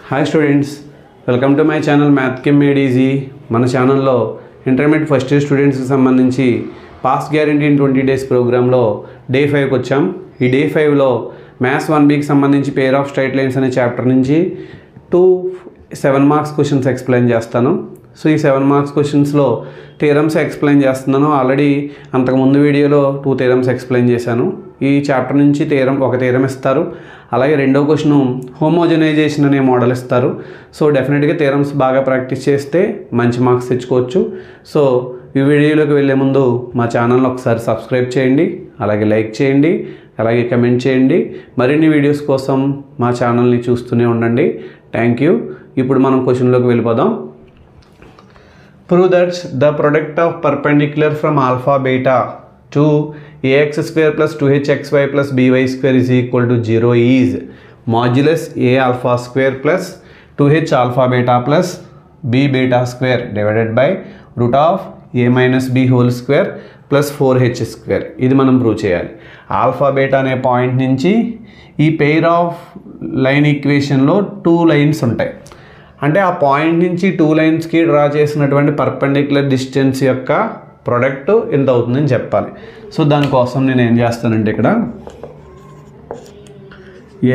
Hi students, welcome to my channel math కెమ్ made easy. మన ఛానల్లో ఇంటర్మీడియట్ ఫస్ట్ ఇయర్ స్టూడెంట్స్కి సంబంధించి పాస్ గ్యారంటీ ఇన్ 20 days ప్రోగ్రాంలో డే 5కి వచ్చాం. ఈ డే 5లో మ్యాథ్స్ 1Bకి సంబంధించి పేర్ ఆఫ్ స్ట్రైట్ లైన్స్ అనే చాప్టర్ నుంచి 7 మార్క్స్ క్వశ్చన్స్ ఎక్స్ప్లెయిన్ చేస్తాను. సో ఈ 7 మార్క్స్ క్వశ్చన్స్లో థియరమ్స్ ఎక్స్ప్లెయిన్ చేస్తున్నాను. ఆల్రెడీ అంతకుముందు వీడియోలో 2 థియరమ్స్ ఎక్స్ప్లెయిన్ చేశాను. ఈ చాప్టర్ నుంచి ఒక థియరం ఇస్తారు. అలాగే రెండో క్వశ్చన్ హోమోజనైజేషన్ అనే మోడల్ ఇస్తారు. సో డెఫినెట్గా థియరమ్స్ బాగా ప్రాక్టీస్ చేస్తే మంచి మార్క్స్ తెచ్చుకోవచ్చు. సో ఈ వీడియోలోకి వెళ్ళే ముందు మా ఛానల్ని ఒకసారి సబ్స్క్రైబ్ చేయండి, అలాగే లైక్ చేయండి, అలాగే కమెంట్ చేయండి. మరిన్ని వీడియోస్ కోసం మా ఛానల్ని చూస్తూనే ఉండండి. Thank you. ఇప్పుడు మనం క్వశ్చన్లోకి వెళ్ళిపోదాం. Prove that the product of perpendicular from alpha beta to ax square plus 2hxy plus by square is equal to 0 is modulus a alpha square plus 2h alpha beta plus b beta square divided by root of a minus b whole square plus 4h square. ఇది మనం prove చేయాలి. Alpha beta అనే point నుంచి ఈ pair of line ఈక్వేషన్లో 2 lines ఉంటాయి. అంటే ఆ పాయింట్ నుంచి 2 లైన్స్కి డ్రా చేసినటువంటి పర్పెండిక్యులర్ డిస్టెన్స్ యొక్క ప్రోడక్ట్ ఎంత అవుతుందని చెప్పాలి. సో దానికోసం నేను ఏం చేస్తానంటే ఇక్కడ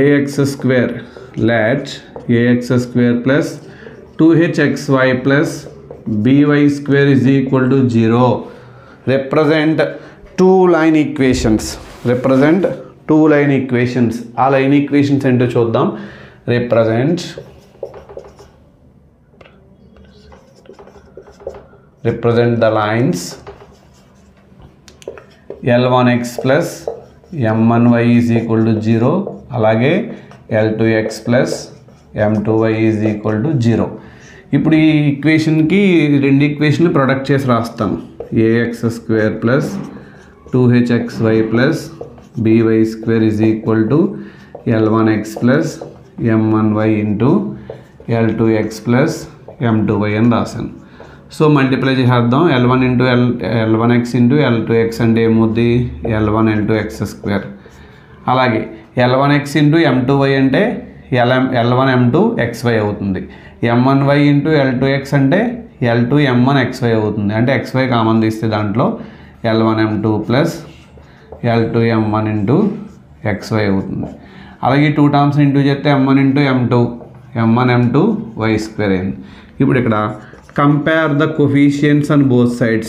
ఏఎక్స్ స్క్వేర్ లాట్ A X square plus 2hxy plus B Y square is equal to 0 represent 2 line equations. ఆ లైన్ ఈక్వేషన్స్ ఏంటో చూద్దాం. represent the lines L1x plus M1y is equal to 0 అలాగే L2x plus M2y is equal to 0. ఇప్పుడు ఈ ఈక్వేషన్కి రెండు ఈక్వేషన్లు product చేసి రాస్తాను. ax square plus 2hxy plus by square is equal to L1x plus M1y into L2x plus M2y అని రాశాను. So multiply చేద్దాం. L1 into L1x into L2x అంటే ఏమవుద్ది L1 L2x స్క్వేర్. అలాగే L1x ఇంటూ M2y అంటే L1 M2xy అవుతుంది. M1y into L2x అంటే L2 M1xy అవుతుంది. అంటే xy కామన్ తీస్తే దాంట్లో L1 M2 plus L2 M1 into xy అవుతుంది. అలాగే 2 టర్మ్స్ ఇంటూ చేస్తే M1 into M1 M2 y square అయింది. ఇప్పుడు ఇక్కడ compare the coefficients on both sides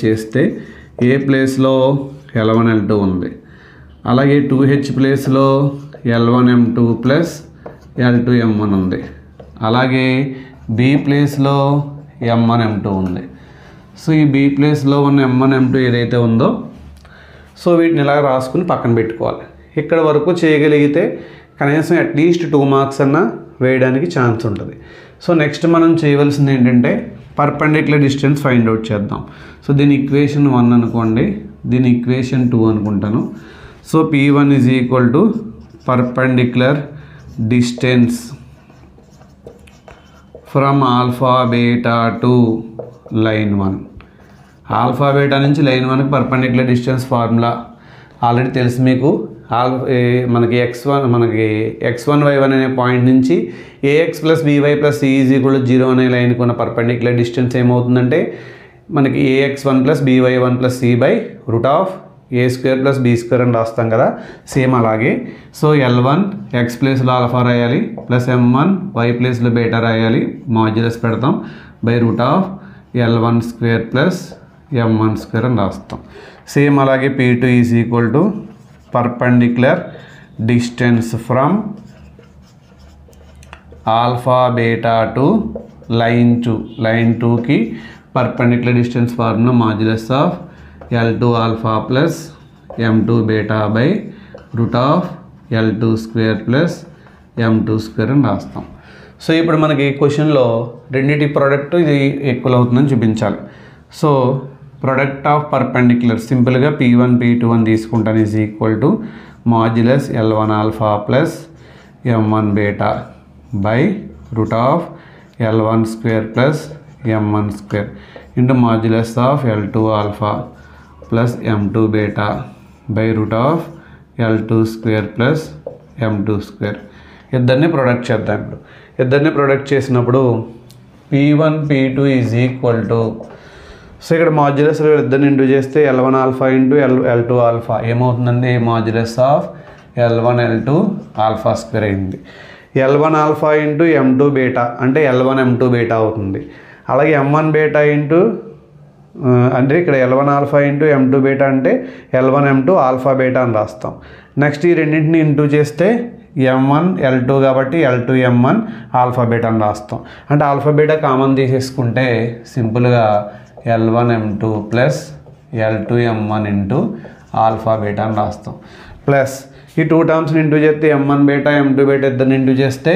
చేస్తే ఏ ప్లేస్లో L1 L2 ఉంది, అలాగే 2h ప్లేస్లో L1 M2 plus L2 M1 ఉంది, అలాగే b ప్లేస్లో M1 M2 ఉంది. సో ఈ b ప్లేస్లో ఉన్న M1 M2 ఏదైతే ఉందో సో వీటిని ఇలా రాసుకుని పక్కన పెట్టుకోవాలి. ఇక్కడ వరకు చేయగలిగితే కనీసం అట్లీస్ట్ 2 మార్క్స్ అన్నా వేయడానికి ఛాన్స్ ఉంటుంది. సో నెక్స్ట్ మనం చేయవలసింది ఏంటంటే పర్పెండిక్యులర్ డిస్టెన్స్ ఫైండ్ అవుట్ చేద్దాం. సో దీని ఈక్వేషన్ 1 అనుకోండి, దీని ఈక్వేషన్ 2 అనుకుంటాను. So P1 is equal to perpendicular distance from alpha beta to line 1. Alpha beta నుంచి లైన్ 1కి పర్పెండిక్యులర్ డిస్టెన్స్ ఫార్ములా ఆల్రెడీ తెలుసు మీకు. మనకి x1 y1 అనే పాయింట్ నుంచి ax plus by plus c is equal to 0 అనే లైన్కి ఉన్న పర్పెండిక్యులర్ డిస్టెన్స్ ఏమవుతుందంటే మనకి ax1 plus by1 plus c by root of a square plus b square అని రాస్తాం కదా, సేమ్ అలాగే. సో L1 x ప్లేస్లో ఆల్ఫా రాయాలి ప్లస్ M1 y ప్లేస్లో బీటా రాయాలి, మాడ్యులస్ పెడతాం by root of L1 square plus M1 square అని రాస్తాం. సేమ్ అలాగే P2 is equal to perpendicular distance from alpha beta to line 2కి perpendicular distance formula modulus of L2 alpha plus M2 beta by root of L2 square plus M2 square అని రాస్తాం. So ఇప్పుడు మనకి క్వశ్చన్లో రెండింటి product ఇది equal అవుతుందని చూపించాలి. సో ప్రోడక్ట్ ఆఫ్ పర్పెండిక్యులర్ సింపుల్గా P1 P2 అని తీసుకుంటాను is equal to modulus L1 alpha plus M1 beta by root of L1 square plus M1 square into modulus of L2 alpha plus M2 beta by root of L2 square plus M2 square. ఇద్దరిని product చేద్దాం. ఇప్పుడు ఇద్దరిని product చేసినప్పుడు P1 P2 is equal to, so ఇక్కడ modulus ఇద్దరిని into చేస్తే L1 alpha into L2 alpha ఏమవుతుందండి? Modulus of L1 L2 alpha square అయింది. L1 alpha into M2 beta అంటే L1 M2 బీటా అవుతుంది. అలాగే M1 బీటా ఇంటూ అంటే ఇక్కడ L1 alpha into M2 beta అంటే L1 M2 ఆల్ఫా బీటా అని రాస్తాం. నెక్స్ట్ ఈ రెండింటిని ఇంటూ చేస్తే M1 L2 కాబట్టి L2 M1 ఆల్ఫా బీటా అని రాస్తాం. అంటే ఆల్ఫా బీటా కామన్ తీసేసుకుంటే సింపుల్గా L1 M2 plus L2 M1 into alpha beta అని రాస్తాం. ప్లస్ ఈ టూ టర్మ్స్ని ఇంటూ చేస్తే M1 బీటా M2 బీటా ఇద్దరిని ఇంటూ చేస్తే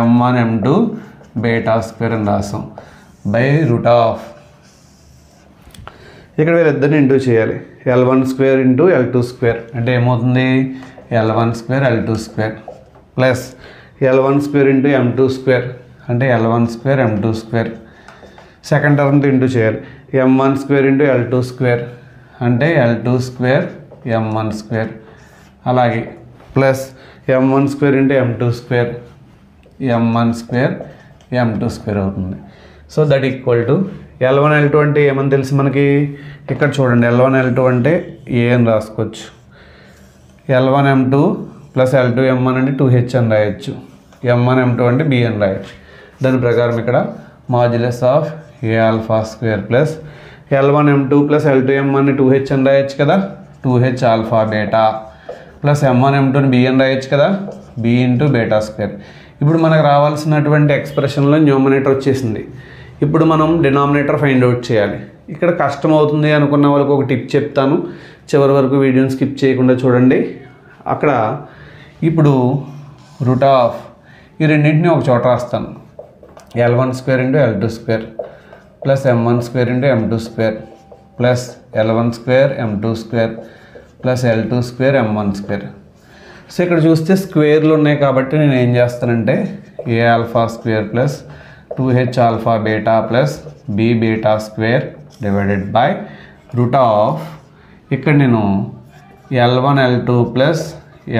M1 M2 బీటా స్క్వేర్ అని రాస్తాం బై రూట్ ఆఫ్, ఇక్కడ వీళ్ళిద్దరిని ఇంటూ చేయాలి. L1 square into L2 square అంటే ఏమవుతుంది? L1 square L2 square plus L1 square into M2 square అంటే L1 square M2 square. Second టర్మ్తో ఇంటూ చేయాలి. M1 square into L2 square అంటే L2 స్క్వేర్ M1 స్క్వేర్. అలాగే plus M1 square into M2 square M1 square M2 square అవుతుంది. So that equal to L1 L2 అంటే ఏమని తెలుసు మనకి? ఇక్కడ చూడండి, L1 L2 అంటే ఏ అని రాసుకోవచ్చు. L1 M2 plus L2 M1 అంటే 2H అని రాయొచ్చు. M1 M2 అంటే B అని రాయొచ్చు. దాని ప్రకారం ఇక్కడ modulus of A alpha square plus L1 M2 plus L2 M1 ని 2H అని రాయొచ్చు కదా, 2H alpha beta plus M1 M2ని B అని రాయొచ్చు కదా, B ఇంటూ బీటా స్క్వేర్. ఇప్పుడు మనకు రావాల్సినటువంటి ఎక్స్ప్రెషన్లో న్యూమరేటర్ వచ్చేసింది. ఇప్పుడు మనం డినామినేటర్ ఫైండ్ అవుట్ చేయాలి. ఇక్కడ కష్టం అవుతుంది అనుకున్న వాళ్ళకి ఒక టిప్ చెప్తాను, చివరి వరకు వీడియోని స్కిప్ చేయకుండా చూడండి. అక్కడ ఇప్పుడు రూట్ ఆఫ్ ఈ రెండింటిని ఒక చోట రాస్తాను. L1 square into L2 square plus M1 square into M2 square plus L1 square M2 square plus L2 square M1 square. So ఇక్కడ చూస్తే స్క్వేర్లు ఉన్నాయి కాబట్టి నేను ఏం చేస్తానంటే A alpha square plus 2H alpha beta plus B beta square divided by root of, ఇక్కడ నేను L1 L2 plus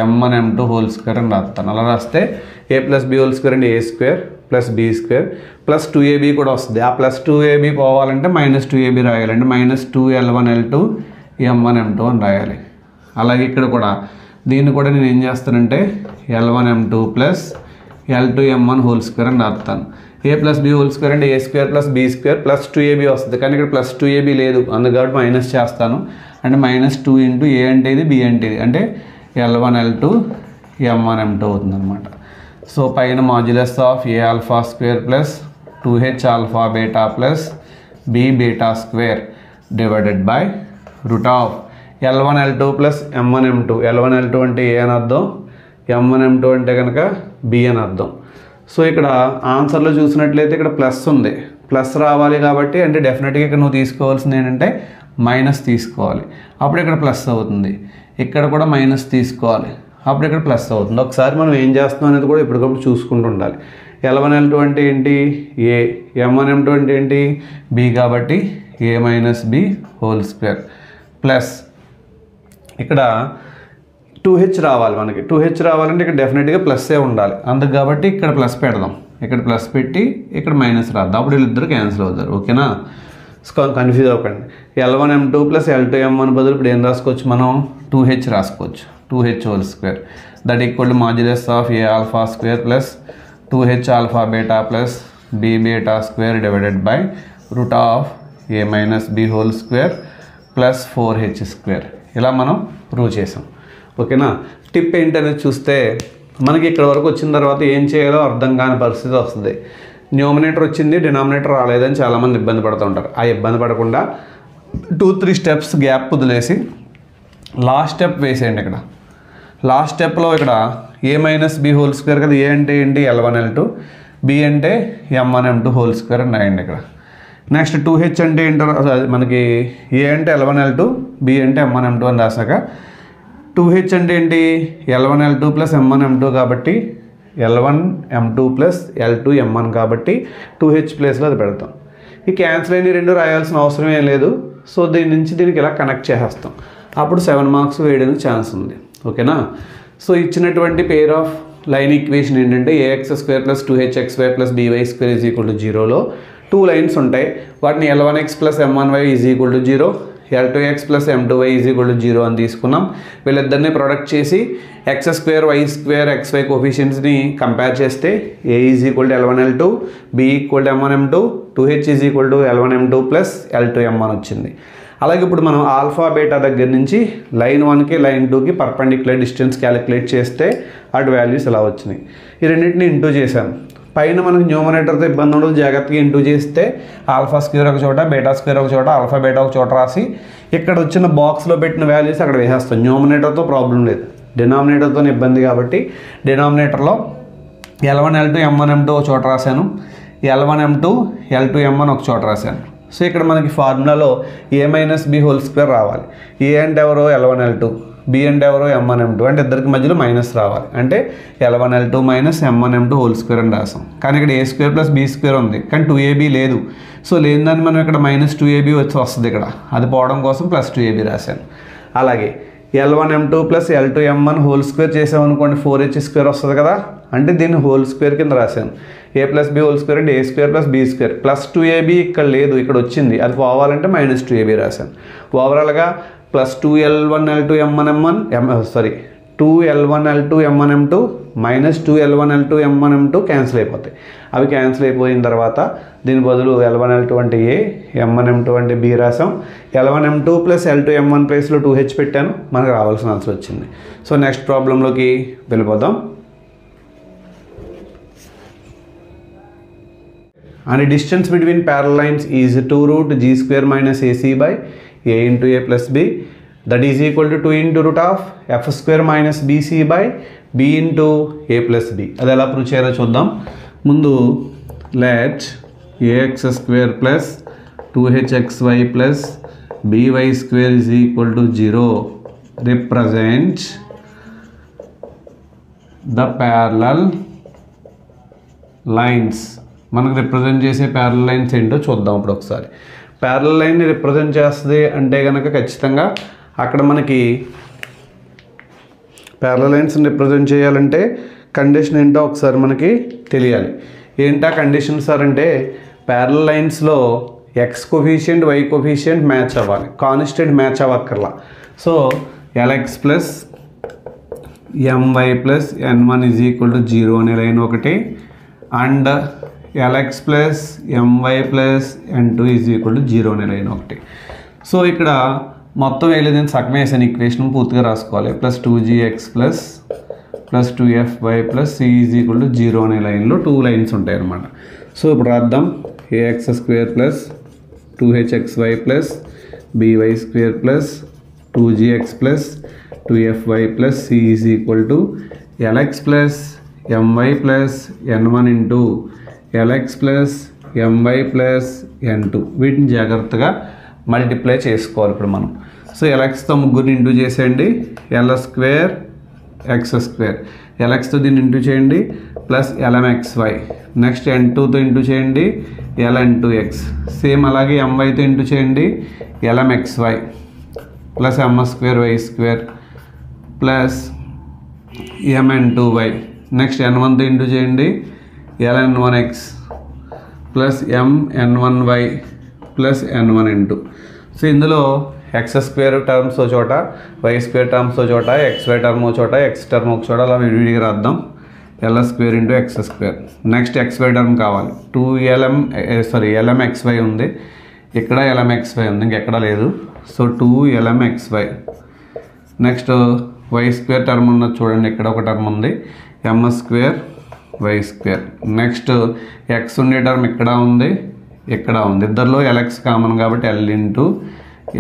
M1 M2 whole square అని రాస్తాను. అలా రాస్తే A plus B whole square అంటే A square plus B square plus 2AB కూడా వస్తుంది. ఆ ప్లస్ 2AB పోవాలంటే మైనస్ 2AB రాయాలంటే minus 2L1 L2 M1 M2 అని రాయాలి. అలాగే ఇక్కడ కూడా దీన్ని కూడా నేను ఏం చేస్తానంటే L1 M2 plus L2 M1 whole square అని రాస్తాను. A plus B whole square అంటే A square plus B square plus 2AB వస్తుంది. కానీ ఇక్కడ ప్లస్ 2AB లేదు, అందుకు కాబట్టి మైనస్ చేస్తాను. అంటే మైనస్ 2 ఇంటూ A అంటే ఇది, B అంటే ఇది, అంటే L1 L2 M1 M2 అవుతుంది అనమాట. సో పైన modulus of A alpha square plus 2H alpha beta plus B beta square divided by root of L1 L2 plus M1 M2. L1 L2 అంటే ఏ అని అర్థం, M1 M2 అంటే కనుక B అని అర్థం. సో ఇక్కడ ఆన్సర్లో చూసినట్లయితే ఇక్కడ ప్లస్ ఉంది, ప్లస్ రావాలి కాబట్టి అంటే డెఫినెట్గా ఇక్కడ నువ్వు తీసుకోవాల్సింది ఏంటంటే మైనస్ తీసుకోవాలి, అప్పుడు ఇక్కడ ప్లస్ అవుతుంది. ఇక్కడ కూడా మైనస్ తీసుకోవాలి, అప్పుడు ఇక్కడ ప్లస్ అవుతుంది. ఒకసారి మనం ఏం చేస్తున్నాం అనేది కూడా ఇప్పటికప్పుడు చూసుకుంటూ ఉండాలి. L1 L2 అంటే ఏంటి? ఏ. M1 M2 అంటే ఏంటి? B కాబట్టి A minus B whole square plus ఇక్కడ 2H రావాలి. మనకి 2H రావాలంటే ఇక్కడ డెఫినెట్గా ప్లస్సే ఉండాలి, అందుకు కాబట్టి ఇక్కడ ప్లస్ పెడదాం, ఇక్కడ ప్లస్ పెట్టి ఇక్కడ మైనస్ రాద్దాం, అప్పుడు వీళ్ళిద్దరు క్యాన్సిల్ అవుతారు. ఓకేనా? కన్ఫ్యూజ్ అవ్వకండి. L1 M2 plus L2 M1 బదులు ఇప్పుడు ఏం రాసుకోవచ్చు మనం? 2H రాసుకోవచ్చు, 2H whole square that equal to modulus of A alpha square plus 2H alpha beta plus B beta square divided by root of A minus B whole square plus 4H square. ఇలా మనం prove చేసాం. ఓకేనా? Tip ఏంటనేది చూస్తే మనకి ఇక్కడ వరకు వచ్చిన తర్వాత ఏం చేయాలో అర్థం కాని పరిస్థితి వస్తుంది. న్యూమినేటర్ వచ్చింది, డినామినేటర్ రాలేదని చాలామంది ఇబ్బంది పడుతూ ఉంటారు. ఆ ఇబ్బంది పడకుండా 2-3 స్టెప్స్ గ్యాప్ వదిలేసి లాస్ట్ స్టెప్ వేసేయండి. ఇక్కడ లాస్ట్ స్టెప్లో ఇక్కడ ఏ మైనస్ B హోల్ స్క్వేర్ కదా, ఏ అంటే ఏంటి? L1 L2, B అంటే M1 M2 హోల్ స్క్వేర్ అని రాయండి ఇక్కడ. నెక్స్ట్ 2H అంటే ఏంటో మనకి ఏ అంటే L1 L2, B అంటే M1 M2 అని రాసాక 2H అంటే ఏంటి? L1 L2 plus M1 M2 కాబట్టి L1 M2 plus L2 M1 కాబట్టి 2H ప్లేస్లో అది పెడతాం. ఈ క్యాన్సిల్ అయిన రెండు రాయాల్సిన అవసరం ఏం లేదు. సో దీని నుంచి దీనికి ఇలా కనెక్ట్ చేసేస్తాం, అప్పుడు 7 మార్క్స్ వేయడానికి ఛాన్స్ ఉంది. ఓకేనా. సో ఇచ్చినటువంటి పేర్ ఆఫ్ లైన్ ఈక్వేషన్ ఏంటంటే ax² + 2hx² + by² = 0లో 2 లైన్స్ ఉంటాయి. వాటిని L1x + M1y = 0, L2x + M2y = 0 అని తీసుకున్నాం. వీళ్ళిద్దరిని ప్రొడక్ట్ చేసి x² y² xy కోఫిషియన్స్ని కంపేర్ చేస్తే a = L1L2, b = M1M2, 2h = L1M2 + L2M1 వచ్చింది. అలాగే ఇప్పుడు మనం ఆల్ఫా బీటా దగ్గర నుంచి లైన్ 1కి లైన్ 2కి పర్పెండిక్యులర్ డిస్టెన్స్ క్యాలిక్యులేట్ చేస్తే అటు వాల్యూస్ ఇలా వచ్చినాయి. ఈ రెండింటిని ఇంటూ చేశాం. పైన మనకు న్యూమరేటర్తో ఇబ్బంది ఉండదు, జాగ్రత్తగా ఇంటూ చేస్తే α² ఒక చోట, β² ఒక చోట, ఆల్ఫా బీటా ఒక చోట రాసి ఇక్కడ వచ్చిన బాక్స్లో పెట్టిన వాల్యూస్ అక్కడ వేసేస్తాం. న్యూమరేటర్తో ప్రాబ్లం లేదు, డినామినేటర్తో ఇబ్బంది కాబట్టి డినామినేటర్లో L1 L2 M1 M2 ఒక చోట రాశాను, L1 M2 L2 M1 ఒక చోట రాశాను. సో ఇక్కడ మనకి ఫార్ములాలో a - b² రావాలి. a అంటే ఎవరో L1 L2, b అంటే ఎవరో M1 M2, అంటే ఇద్దరికి మధ్యలో మైనస్ రావాలి. అంటే L1 L2 - M1 M2 హోల్² అని రాసాం. కానీ ఇక్కడ a² + b² ఉంది, కానీ 2ab లేదు. సో లేని దాన్ని మనం ఇక్కడ -2ab వస్తుంది, ఇక్కడ అది పోవడం కోసం +2ab రాశాను. అలాగే L1 M2 + L2 M1 హోల్² చేసామనుకోండి 4h² వస్తుంది కదా, అంటే దీన్ని హోల్² కింద రాశాను. a + b హోల్² అంటే a² + b² +2ab ఇక్కడ లేదు, ఇక్కడ వచ్చింది, అది పోవాలంటే -2ab రాశాను. ఓవరాల్గా +2L1 L2 M1 M1 2L1 L2 M1 M2 -2L1 L2 M1 M2 cancel అయిపోతాయి. అవి క్యాన్సిల్ అయిపోయిన తర్వాత దీని బదులు L1 L2 అంటే a, M1 M2 అంటే b రాసాం. L1 M2 + L2 M1 ప్లేస్లో 2h పెట్టాను, మనకు రావాల్సిన ఆన్సర్ వచ్చింది. సో నెక్స్ట్ ప్రాబ్లంలోకి వెళ్ళిపోదాం. And the distance between parallel lines is 2√g² - ac by a into a plus b, that is equal to 2 into √f² - bc by b into a plus b. అది ఎలా prove చేయాలో చూద్దాం. ముందు let ax² plus 2hxy plus by² is equal to 0 represent the parallel lines. మనకు represent చేసే parallel lines ఏంటో చూద్దాం ఇప్పుడు ఒకసారి. ప్యారలల్ లైన్ని రిప్రజెంట్ చేస్తుంది అంటే కనుక ఖచ్చితంగా అక్కడ మనకి ప్యారలల్ లైన్స్ని రిప్రజెంట్ చేయాలంటే కండిషన్ ఏంటో ఒకసారి మనకి తెలియాలి. ఏంటా కండిషన్ సార్ అంటే ప్యారలల్ లైన్స్లో X coefficient Y coefficient match అవ్వాలి, కాన్స్టెంట్ మ్యాచ్ అవ్వక్కర్లా. సో Lx + My + n1 = 0 అనే లైన్ ఒకటి, అండ్ Lx + My + n2 = 0 అనే లైన్ ఒకటి. సో ఇక్కడ మొత్తం వేయలేదని సగం వేసాను, ఈక్వేషన్ పూర్తిగా రాసుకోవాలి. +2gx + 2fy + c = 0 అనే లైన్లో 2 లైన్స్ ఉంటాయి అన్నమాట. సో ఇప్పుడు రాద్దాం. ax² + 2hxy + by² + 2gx + 2fy + c = Lx + My + n1 into Lx + My + n2. వీటిని జాగ్రత్తగా మల్టిప్లై చేసుకోవాలి ఇప్పుడు మనం. సో Lxతో ముగ్గురిని ఇంటూ చేసేయండి, L² x², Lxతో దీన్ని ఇంటూ చేయండి ప్లస్ LMXY, నెక్స్ట్ n2తో ఇంటూ చేయండి Ln2x, సేమ్ అలాగే myతో ఇంటూ చేయండి LMXY plus m²y² plus mn2y, next n1తో ఇంటూ చేయండి Ln1x plus mn1y plus n1n2. So ఇందులో x² టర్మ్స్ ఒక చోట, y² టర్మ్స్ ఒక చోట, xy టర్మ్ ఒక చోట, x టర్మ్ ఒక చోట, అలా విడివిడిగా రాద్దాం. L² × x². Next xy term కావాలి, LMXY ఉంది, ఇక్కడ LMXY ఉంది, ఇంకెక్కడ లేదు. So 2LMXY. Next y² term ఉన్నది చూడండి, ఇక్కడ ఒక టర్మ్ ఉంది, m²y². నెక్స్ట్ x ఉండే టర్మ్ ఇక్కడ ఉంది, ఇక్కడ ఉంది, ఇద్దరిలో Lx కామన్ కాబట్టి L ×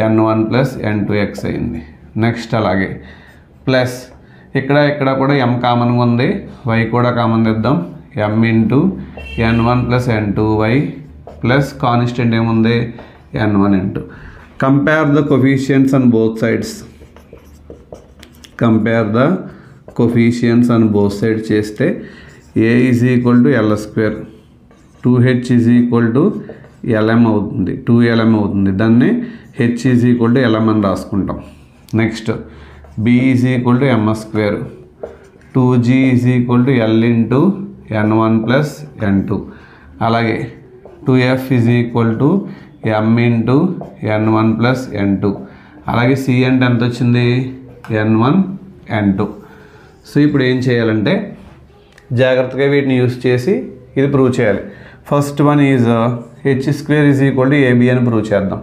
n1 + n2x అయింది. నెక్స్ట్ అలాగే ప్లస్ ఇక్కడ కూడా m కామన్గా ఉంది, y కూడా కామన్ తెద్దాం, m × n1 + n2y plus constant ఏముంది n1n2. Compare the coefficients on both sides. Compare the coefficients on both side చేస్తే a = L², 2h = LM అవుతుంది, 2LM అవుతుంది. దాన్ని h = LM అని రాసుకుంటాం. Next B is equal to M S square, 2g is equal to L into n1 plus n2. అలాగే 2f is equal to m into n1 plus n2. అలాగే C అంటే ఎంత వచ్చింది, n1 n2. సో ఇప్పుడు ఏం చేయాలంటే జాగ్రత్తగా వీటిని యూస్ చేసి ఇది ప్రూవ్ చేయాలి. First one is H square is equal to A B అని ప్రూవ్ చేద్దాం.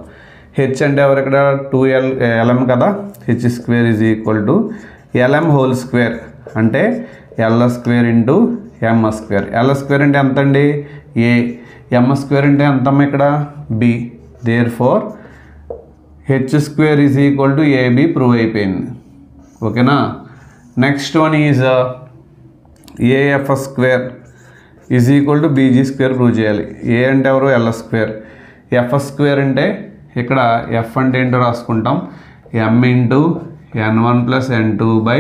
హెచ్ అంటే ఎవరు ఇక్కడ 2lm కదా, H square is equal to lm whole square అంటే L square into M square. L square అంటే ఎంత అండి, ఏ. ఎం స్క్వేర్ అంటే ఎంతమ్మ ఇక్కడ, B. Therefore H square is equal to A B prove అయిపోయింది. ఓకేనా. Next one is A F square is equal to B G square prove చేయాలి. ఏ అంటే ఎవరు, ఎల్ స్క్వేర్. ఎఫ్ స్క్వేర్ అంటే ఇక్కడ ఎఫ్ అంటే ఏంటో రాసుకుంటాం, ఎం into n1 plus n2 by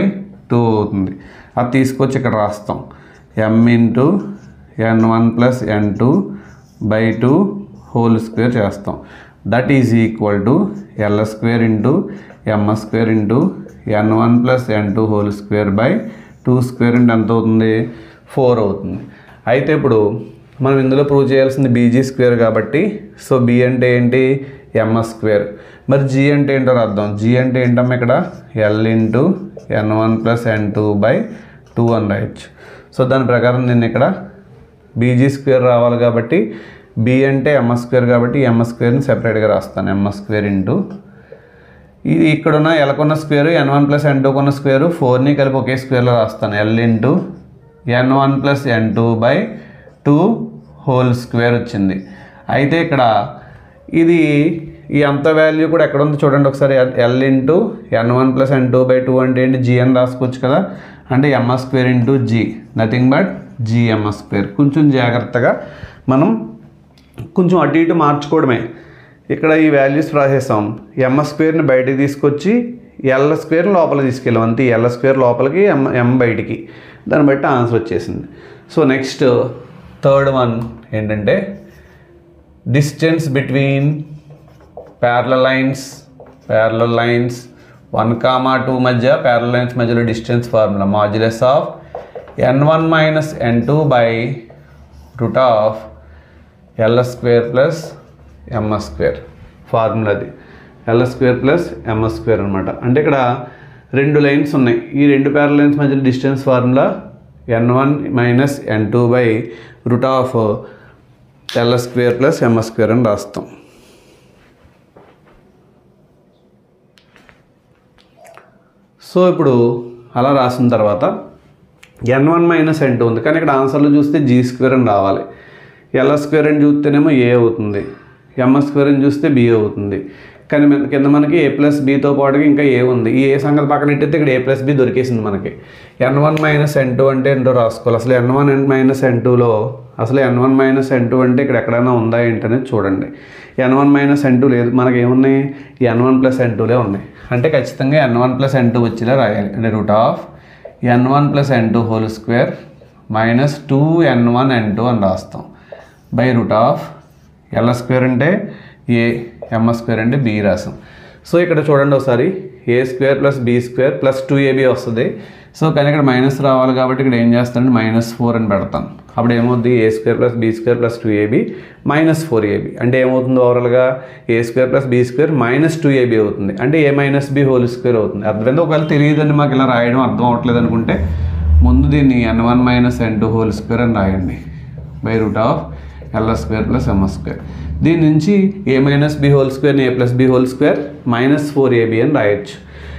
2 అవుతుంది. అది తీసుకొచ్చి ఇక్కడ రాస్తాం, M into n1 plus n2 by 2 whole square చేస్తాం. That is equal to L square into M square into n1 plus n2 whole square by 2 square అంటే ఎంత అవుతుంది, 4 అవుతుంది. అయితే ఇప్పుడు మనం ఇందులో ప్రూవ్ చేయాల్సింది బీజీ స్క్వేర్ కాబట్టి, సో బి అంటే ఏంటి, ఎంఎస్ స్క్వేర్. మరి జీ అంటే ఏంటో రాద్దాం. జీ అంటే ఏంటమ్మా ఇక్కడ L into n1 plus n2 by 2 అని రాయొచ్చు. సో దాని ప్రకారం నేను ఇక్కడ బీజీ స్క్వేర్ రావాలి కాబట్టి బి అంటే ఎంఎస్ స్క్వేర్ కాబట్టి ఎంఎస్ స్క్వేర్ని సెపరేట్గా రాస్తాను. ఎంఎస్ స్క్వేర్ ఇంటూ ఇది ఇక్కడున్న ఎల్కున్న స్క్వేర్ n1 ప్లస్ n2 కొన్న స్క్వేర్ 4ని కలిపి ఒకే స్క్వేర్లో రాస్తాను. L into n1 plus n2 by 2 whole square వచ్చింది. అయితే ఇక్కడ ఇది ఈ అంత వాల్యూ కూడా ఎక్కడ ఉంది చూడండి ఒకసారి. L into n1 plus n2 by 2 అంటే ఏంటి, జీ అని రాసుకోవచ్చు కదా. అంటే M S square into G, nothing but G M S square. కొంచెం జాగ్రత్తగా మనం కొంచెం అటు ఇటు మార్చుకోవడమే. ఇక్కడ ఈ వాల్యూస్ రాసేసాం. ఎంఎస్ స్క్వేర్ని బయటికి తీసుకొచ్చి ఎల్ స్క్వేర్ లోపలికి తీసుకెళ్ళాం అంతే. ఎల్ స్క్వేర్ లోపలికి ఎం బయటికి, దాన్ని బట్టి ఆన్సర్ వచ్చేసింది. సో నెక్స్ట్ థర్డ్ వన్ ఏంటంటే డిస్టెన్స్ బిట్వీన్ ప్యారలల్ లైన్స్ 1, 2 మధ్య ప్యారలల్ లైన్స్ మధ్యలో distance formula modulus of n1 minus n2 by root of L square plus MS square. Formula అది L square plus MS square అనమాట. అంటే ఇక్కడ రెండు lines ఉన్నాయి. ఈ రెండు ప్యారలల్ లైన్స్ మధ్యలో distance formula n1 minus n2 by root of L square plus MS square అని రాస్తాం. సో ఇప్పుడు అలా రాసిన తర్వాత n1 మైనస్ n2 ఉంది, కానీ ఇక్కడ ఆన్సర్లో చూస్తే జీ స్క్వేర్ అని రావాలి. ఎల్ స్క్వేర్ అని చూస్తేనేమో ఏ అవుతుంది, ఎంఎస్ స్క్వేర్ అని చూస్తే బి అవుతుంది. కానీ కింద మనకి ఏ ప్లస్ బీతో పాటుగా ఇంకా ఏ ఉంది. ఈ ఏ సంగతి పక్కన పెట్టితే ఇక్కడ ఏ ప్లస్ బి దొరికేసింది మనకి. n1 మైనస్ n2 అంటే ఏంటో రాసుకోవాలి. అసలు n1 మైనస్ n2లో అసలు n1 మైనస్ n2 అంటే ఇక్కడ ఎక్కడైనా ఉందా ఏంటనేది చూడండి. n1 మైనస్ n2 లేదు, మనకి ఏమున్నాయి, n1 ప్లస్ n2లే ఉన్నాయి. అంటే ఖచ్చితంగా n1 ప్లస్ n2 వచ్చేలా రాయాలి. అంటే root of n1 plus n2 whole square minus 2n1 n2 అని రాస్తాం by root of L square అంటే ఏ, ఎంఎస్ స్క్వేర్ అంటే బి రాసాం. సో ఇక్కడ చూడండి ఒకసారి, A square plus B square plus 2ab వస్తుంది. సో కానీ ఇక్కడ మైనస్ రావాలి కాబట్టి ఇక్కడ ఏం చేస్తానంటే -4 అని పెడతాను. అప్పుడు ఏమవుతుంది, A square plus B square plus 2ab minus 4ab. అంటే ఏమవుతుంది ఓవరాల్గా A square plus B square minus 2ab అవుతుంది. అంటే A minus B whole square అవుతుంది. అర్థమైంది. ఒకవేళ తెలియదండి మాకు ఇలా రాయడం అర్థం అవ్వట్లేదు అనుకుంటే ముందు దీన్ని n1 minus n2 whole square అని రాయండి by root of L square plus MS square. దీని నుంచి ఏ మైనస్ బి హోల్ స్క్వేర్ని A plus B whole square minus 4ab అని రాయొచ్చు.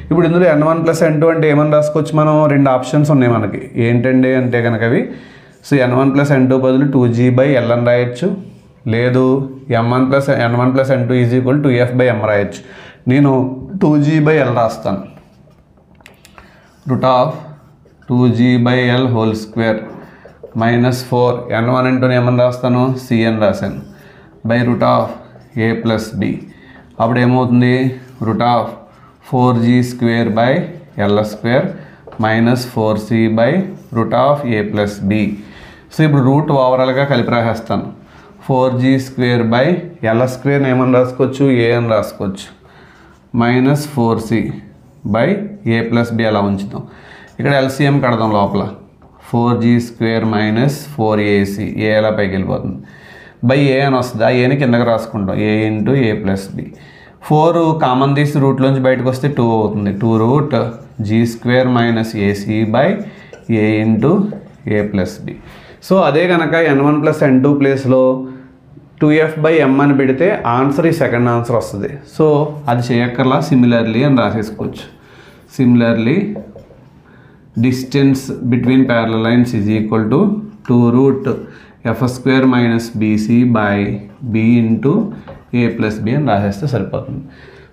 ఇప్పుడు ఇందులో n1 ప్లస్ n2 అంటే ఏమని రాసుకోవచ్చు మనం, రెండు ఆప్షన్స్ ఉన్నాయి మనకి. ఏంటండి అంటే కనుక అవి, సో n1 ప్లస్ n2 బదులు 2g బై ఎల్ అని రాయొచ్చు, లేదు n1 plus n2 is equal 2f by M రాయొచ్చు. నేను 2g బై ఎల్ రాస్తాను. Root of 2g by L whole square -4 n1 n2 ఏమని రాస్తాను, సి అని రాశాను by root of A plus B. అప్పుడు ఏమవుతుంది, root of 4g square by L square minus 4c by root of A plus B. So ఇప్పుడు root ఓవరాల్గా కలిపి రాసేస్తాను. 4g square by L square ఏమని రాసుకోవచ్చు, ఏ అని రాసుకోవచ్చు, -4c by A plus B అలా ఉంచుతాం. ఇక్కడ ఎల్సిఎం కడదాం లోపల 4g² మైనస్ 4ac ఏ అలా పైకి వెళ్ళిపోతుంది బై ఏ అని వస్తుంది. ఆ ఏని కిందకి రాసుకుంటాం A into A plus B. 4 common తీసి రూట్లోంచి బయటకు వస్తే 2 అవుతుంది. 2 root g² minus A C by A into A plus B. So అదే కనుక n1 ప్లస్ n2 ప్లేస్లో 2f/m అని పెడితే ఆన్సర్ ఈ సెకండ్ ఆన్సర్ వస్తుంది. సో అది చేయక్కర్లా, సిమిలర్లీ అని రాసేసుకోవచ్చు. Similarly distance between parallel lines is equal to 2 root f² minus BC by B into A plus B అని రాసేస్తే సరిపోతుంది.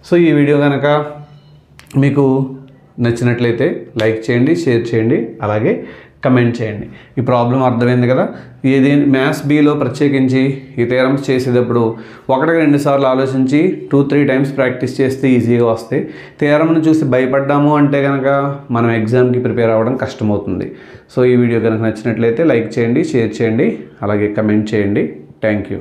సో ఈ వీడియో కనుక మీకు నచ్చినట్లయితే లైక్ చేయండి, షేర్ చేయండి, అలాగే కమెంట్ చేయండి. ఈ ప్రాబ్లం అర్థమైంది కదా. ఏది మ్యాథ్స్ బిలో ప్రత్యేకించి ఈ థియరమ్స్ చేసేటప్పుడు 1-2 సార్లు ఆలోచించి 2-3 టైమ్స్ ప్రాక్టీస్ చేస్తే ఈజీగా వస్తాయి. థియరమ్ను చూసి భయపడ్డాము అంటే కనుక మనం ఎగ్జామ్కి ప్రిపేర్ అవ్వడం కష్టమవుతుంది. సో ఈ వీడియో కనుక నచ్చినట్లయితే లైక్ చేయండి, షేర్ చేయండి, అలాగే కమెంట్ చేయండి. Thank you.